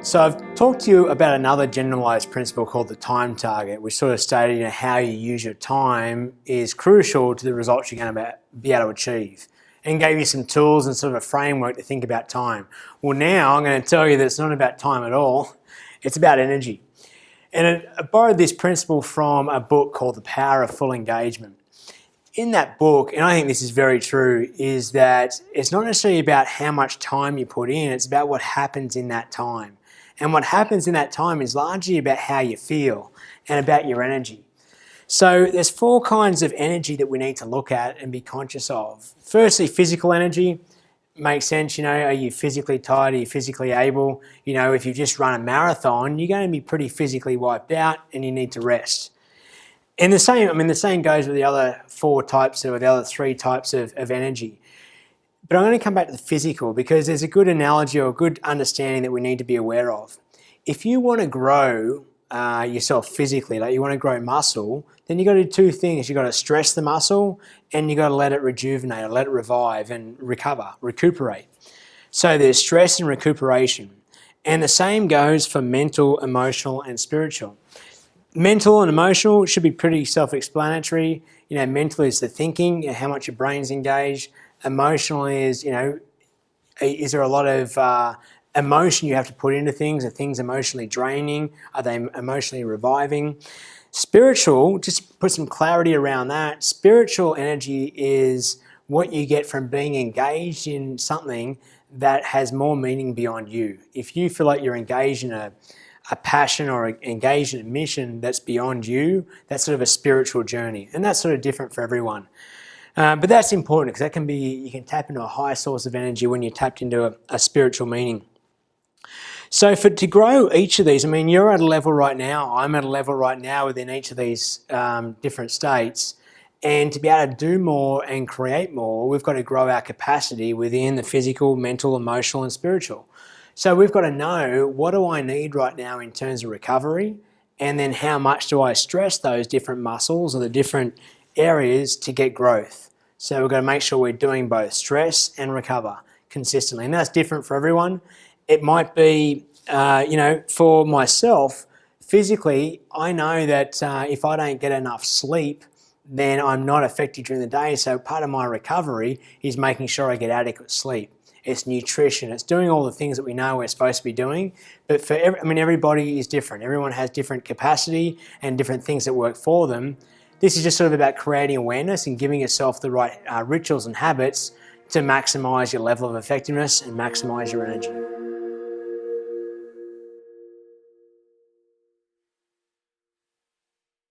So I've talked to you about another generalized principle called the time target, which sort of stated how you use your time is crucial to the results you're going to be able to achieve, and gave you some tools and sort of a framework to think about time. Well, now I'm going to tell you that it's not about time at all, it's about energy. And I borrowed this principle from a book called The Power of Full Engagement. In that book, and I think this is very true, is that it's not necessarily about how much time you put in, it's about what happens in that time. And what happens in that time is largely about how you feel and about your energy. So there's four kinds of energy that we need to look at and be conscious of. Firstly, physical energy. Makes sense, are you physically tired? Are you physically able? If you just run a marathon, you're going to be pretty physically wiped out and you need to rest. And the same goes with the other four types or the other three types of energy. But I'm going to come back to the physical because there's a good analogy or a good understanding that we need to be aware of. If you want to grow yourself physically, like you want to grow muscle, then you've got to do two things. You've got to stress the muscle and you've got to let it rejuvenate or let it revive and recuperate. So there's stress and recuperation. And the same goes for mental, emotional, and spiritual. Mental and emotional should be pretty self-explanatory. Mental is the thinking, how much your brain's engaged. Emotional is, is there a lot of emotion you have to put into things? Are things emotionally draining? Are they emotionally reviving? Spiritual, just put some clarity around that. Spiritual energy is what you get from being engaged in something that has more meaning beyond you. If you feel like you're engaged in a passion or engaged in a mission that's beyond you, that's sort of a spiritual journey. And that's sort of different for everyone. But that's important because you can tap into a high source of energy when you're tapped into a spiritual meaning. So to grow each of these, you're at a level right now, I'm at a level right now within each of these different states. And to be able to do more and create more, we've got to grow our capacity within the physical, mental, emotional, and spiritual. So we've got to know, what do I need right now in terms of recovery? And then how much do I stress those different muscles or the different areas to get growth? So we've got to make sure we're doing both stress and recover consistently. And that's different for everyone. It might be, for myself, physically, I know that if I don't get enough sleep, then I'm not effective during the day. So part of my recovery is making sure I get adequate sleep. It's nutrition. It's doing all the things that we know we're supposed to be doing. But for everybody is different. Everyone has different capacity and different things that work for them. This is just sort of about creating awareness and giving yourself the right rituals and habits to maximize your level of effectiveness and maximize your energy.